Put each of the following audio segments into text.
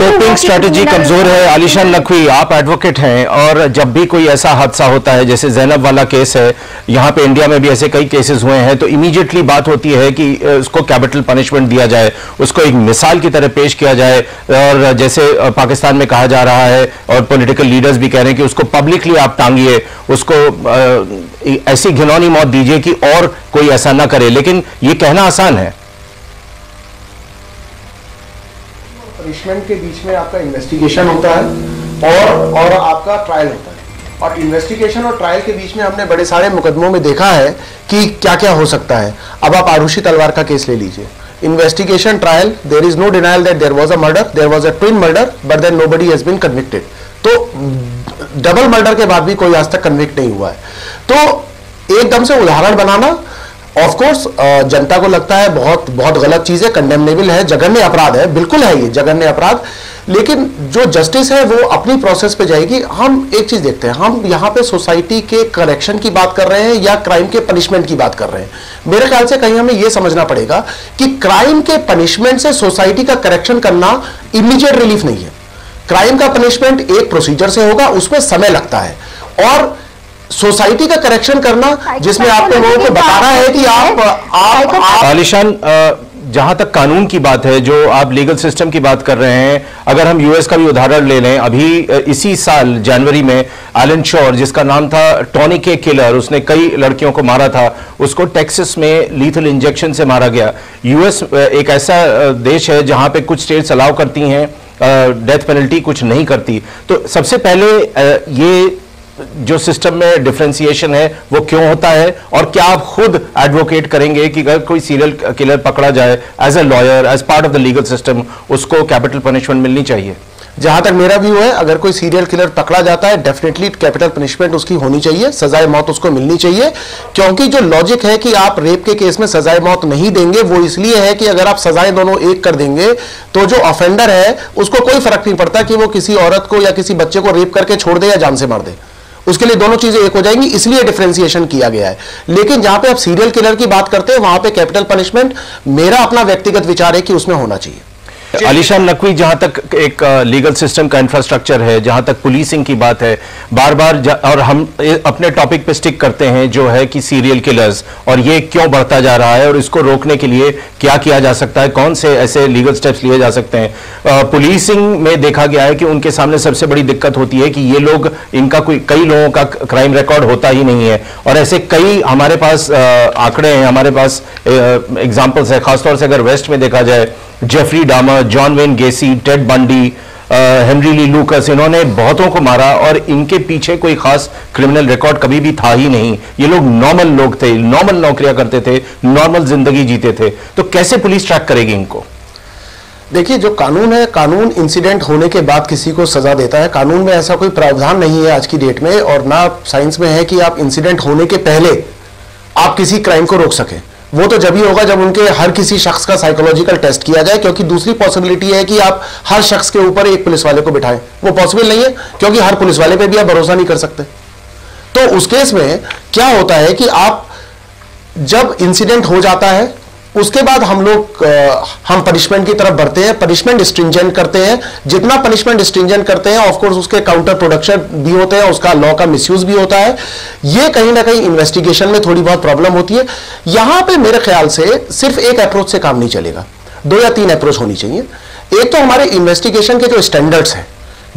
Coping strategy कमजोर है। आलिशान नकवी, आप एडवोकेट हैं और जब भी कोई ऐसा हादसा होता है जैसे जैनब वाला केस है, यहाँ पे इंडिया में भी ऐसे कई केसेस हुए हैं, तो इमीडिएटली बात होती है कि उसको कैपिटल पनिशमेंट दिया जाए, उसको एक मिसाल की तरह पेश किया जाए। और जैसे पाकिस्तान में कहा जा रहा है और पॉलिटिकल लीडर्स भी कह रहे हैं कि उसको पब्लिकली आप टांगिए, उसको ऐसी घिनौनी मौत दीजिए कि और कोई ऐसा ना करे। लेकिन ये कहना आसान है। पनिशमेंट के बीच में आपका इन्वेस्टिगेशन होता है और आपका ट्रायल होता है, और इन्वेस्टिगेशन और ट्रायल के बीच में हमने बड़े सारे मुकदमों में देखा है कि क्या क्या हो सकता है। अब आप आरुषि तलवार का केस ले लीजिए, investigation trial, there is no denial that there was a murder, there was a twin murder, but then nobody has been convicted. तो डबल मर्डर के बाद भी कोई आज तक कन्विक्ट नहीं हुआ है। तो एकदम से उदाहरण बनाना ऑफ कोर्स जनता को लगता है बहुत बहुत गलत चीज है, कंडेमनेबल है, जघन्य अपराध है, बिल्कुल है ये जघन्य अपराध। लेकिन जो जस्टिस है वो अपनी प्रोसेस पे जाएगी। हम एक चीज देखते हैं, हम यहाँ पे सोसाइटी के करेक्शन की बात कर रहे हैं या क्राइम के पनिशमेंट की बात कर रहे हैं। मेरे ख्याल से कहीं हमें यह समझना पड़ेगा कि क्राइम के पनिशमेंट से सोसाइटी का करेक्शन करना इमीडिएट रिलीफ नहीं है। क्राइम का पनिशमेंट एक प्रोसीजर से होगा, उसमें समय लगता है, और सोसाइटी का करेक्शन करना जिसमें आपको लोगों को बताना है कि आप आलिशान, जहां तक कानून की बात है, जो आप लीगल सिस्टम की बात कर रहे हैं, अगर हम यूएस का भी उदाहरण ले लें, अभी इसी साल जनवरी में एलन शोर, जिसका नाम था टॉनी के किलर, उसने कई लड़कियों को मारा था, उसको टेक्सास में लीथल इंजेक्शन से मारा गया। यूएस एक ऐसा देश है जहां पे कुछ स्टेट्स अलाउ करती हैं डेथ पेनल्टी, कुछ नहीं करती। तो सबसे पहले ये जो सिस्टम में डिफरेंशिएशन है वो क्यों होता है, और क्या आप खुद एडवोकेट करेंगे कि अगर कोई सीरियल किलर पकड़ा जाए as a lawyer, as part of the legal system, उसको कैपिटल पनिशमेंट मिलनी चाहिए? जहां तक मेरा व्यू है, अगर कोई सीरियल किलर पकड़ा जाता है डेफिनेटली कैपिटल पनिशमेंट उसकी होनी चाहिए, सजाए मौत उसको मिलनी चाहिए। क्योंकि जो लॉजिक है कि आप रेप के केस में सजाए मौत नहीं देंगे, वो इसलिए है कि अगर आप सजाएं दोनों एक कर देंगे तो जो ऑफेंडर है उसको कोई फर्क नहीं पड़ता कि वो किसी औरत को या किसी बच्चे को रेप करके छोड़ दे या जान से मार दे, उसके लिए दोनों चीजें एक हो जाएंगी, इसलिए डिफरेंशिएशन किया गया है। लेकिन जहां पे आप सीरियल किलर की बात करते हैं वहां पे कैपिटल पनिशमेंट, मेरा अपना व्यक्तिगत विचार है कि उसमें होना चाहिए। आलिशान नकवी, जहां तक एक लीगल सिस्टम का इंफ्रास्ट्रक्चर है, जहां तक पुलिसिंग की बात है, बार बार और हम अपने टॉपिक पे स्टिक करते हैं जो है कि सीरियल किलर्स, और ये क्यों बढ़ता जा रहा है और इसको रोकने के लिए क्या किया जा सकता है, कौन से ऐसे लीगल स्टेप्स लिए जा सकते हैं। पुलिसिंग में देखा गया है कि उनके सामने सबसे बड़ी दिक्कत होती है कि ये लोग, इनका कई लोगों का क्राइम रिकॉर्ड होता ही नहीं है, और ऐसे कई हमारे पास आंकड़े हैं, हमारे पास एग्जाम्पल्स है। खासतौर से अगर वेस्ट में देखा जाए, Jeffrey Dahmer, John Wayne Gacy, Ted Bundy, Henry Lee Lucas, इन्होंने बहुतों को मारा और इनके पीछे कोई खास क्रिमिनल रिकॉर्ड कभी भी था ही नहीं। ये लोग नॉर्मल लोग थे, नॉर्मल नौकरियां करते थे, नॉर्मल जिंदगी जीते थे। तो कैसे पुलिस ट्रैक करेगी इनको? देखिए, जो कानून है, कानून इंसिडेंट होने के बाद किसी को सजा देता है। कानून में ऐसा कोई प्रावधान नहीं है आज की डेट में, और ना साइंस में है कि आप इंसिडेंट होने के पहले आप किसी क्राइम को रोक सकें। वो तो जब ही होगा जब उनके हर किसी शख्स का साइकोलॉजिकल टेस्ट किया जाए, क्योंकि दूसरी पॉसिबिलिटी है कि आप हर शख्स के ऊपर एक पुलिस वाले को बिठाएं, वो पॉसिबल नहीं है, क्योंकि हर पुलिस वाले पे भी आप भरोसा नहीं कर सकते। तो उस केस में क्या होता है कि आप जब इंसिडेंट हो जाता है उसके बाद हम पनिशमेंट की तरफ बढ़ते हैं, पनिशमेंट स्ट्रिंजेंट करते हैं। जितना पनिशमेंट स्ट्रिंजेंट करते हैं ऑफ कोर्स उसके काउंटर प्रोडक्शन भी होते हैं, उसका लॉ का मिसयूज भी होता है। ये कहीं ना कहीं इन्वेस्टिगेशन में थोड़ी बहुत प्रॉब्लम होती है। यहां पे मेरे ख्याल से सिर्फ एक अप्रोच से काम नहीं चलेगा, 2 या 3 अप्रोच होनी चाहिए। एक तो हमारे इन्वेस्टिगेशन के जो स्टैंडर्ड्स हैं,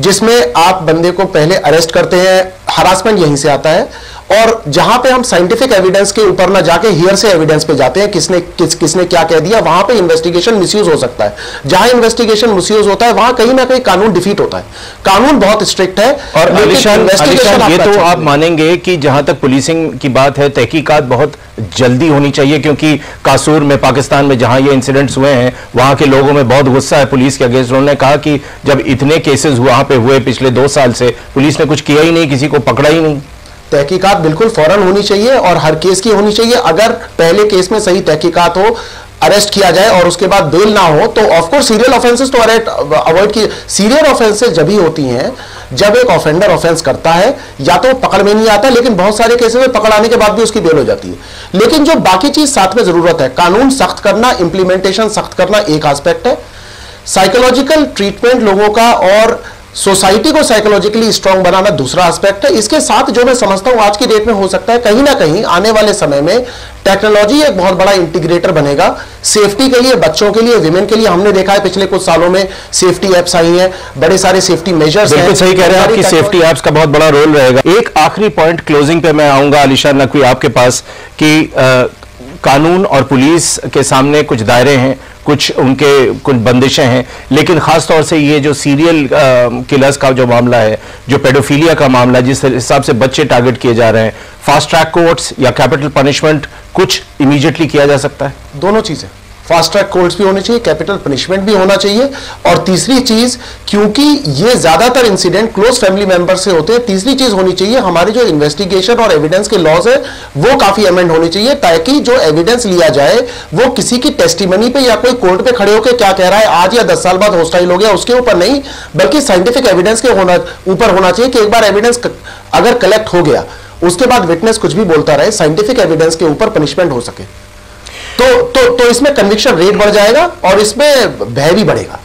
जिसमें आप बंदे को पहले अरेस्ट करते हैं, हरासमेंट यहीं से आता है, और जहां पे हम साइंटिफिक एविडेंस के ऊपर ना जाके हियर से एविडेंस पे जाते हैं, किसने क्या कह दिया, वहां पे इन्वेस्टिगेशन मिसयूज हो सकता है। जहां इन्वेस्टिगेशन मिसयूज होता है वहां कहीं ना कहीं कानून डिफीट होता है। कानून बहुत स्ट्रिक्ट है। और आलिशान, ये तो आप मानेंगे कि जहां तक पुलिसिंग की बात है, तहकीकात बहुत जल्दी होनी चाहिए, क्योंकि कासूर में, पाकिस्तान में जहां ये इंसिडेंट्स हुए हैं, वहां के लोगों में बहुत गुस्सा है पुलिस के अगेंस्ट। उन्होंने कहा कि जब इतने केसेस वहां पे हुए पिछले 2 साल से, पुलिस ने कुछ किया ही नहीं, किसी को पकड़ा ही नहीं। तहकीकात बिल्कुल फौरन होनी चाहिए और हर केस की होनी चाहिए। अगर पहले केस में सही तहकीकात हो, अरेस्ट किया जाए और उसके बाद बेल ना हो, तो ऑफकोर्स सीरियल ऑफेंसेस तो अवॉइड की। सीरियल ऑफेंसेस जब ही होती हैं जब एक ऑफेंडर ऑफेंस करता है, या तो पकड़ में नहीं आता, लेकिन बहुत सारे केसेस में पकड़ आने के बाद भी उसकी बेल हो जाती है। लेकिन जो बाकी चीज साथ में जरूरत है, कानून सख्त करना, इंप्लीमेंटेशन सख्त करना एक एस्पेक्ट है, साइकोलॉजिकल ट्रीटमेंट लोगों का और सोसाइटी को साइकोलॉजिकली स्ट्रांग बनाना दूसरा एस्पेक्ट है। इसके साथ जो मैं समझता हूं आज की डेट में हो सकता है कहीं ना कहीं आने वाले समय में टेक्नोलॉजी एक बहुत बड़ा इंटीग्रेटर बनेगा सेफ्टी के लिए, बच्चों के लिए, विमेन के लिए। हमने देखा है पिछले कुछ सालों में सेफ्टी एप्स आई हैं, बड़े सारे सेफ्टी मेजर्स हैं। बिल्कुल सही कह रहे हैं आपकी, सेफ्टी एप्स का बहुत बड़ा रोल रहेगा। एक आखिरी पॉइंट क्लोजिंग पे मैं आऊंगा आलिशान नकवी आपके पास कि कानून और पुलिस के सामने कुछ दायरे हैं, कुछ बंदिशें हैं, लेकिन खासतौर से ये जो सीरियल किलर्स का जो मामला है, जो पेडोफिलिया का मामला है, जिस हिसाब से बच्चे टारगेट किए जा रहे हैं, फास्ट ट्रैक कोर्ट्स या कैपिटल पनिशमेंट कुछ इमीडिएटली किया जा सकता है? दोनों चीजें, फास्ट ट्रैक कोर्ट्स भी होने चाहिए, कैपिटल पनिशमेंट भी होना चाहिए। और तीसरी चीज, क्योंकि ये ज्यादातर इंसिडेंट क्लोज फैमिली मेंबर से होते हैं, तीसरी चीज होनी चाहिए हमारे जो इन्वेस्टिगेशन और एविडेंस के लॉज है वो काफी अमेंड होने चाहिए, ताकि जो एविडेंस लिया जाए वो किसी की टेस्टिमनी पे या कोई कोर्ट पे खड़े होकर क्या कह रहा है आज या 10 साल बाद हॉस्टाइल हो गया उसके ऊपर नहीं, बल्कि साइंटिफिक एविडेंस के ऊपर होना चाहिए कि एक बार एविडेंस अगर कलेक्ट हो गया उसके बाद विटनेस कुछ भी बोलता रहे, साइंटिफिक एविडेंस के ऊपर पनिशमेंट हो सके तो इसमें कन्विक्शन रेट बढ़ जाएगा और इसमें भय भी बढ़ेगा।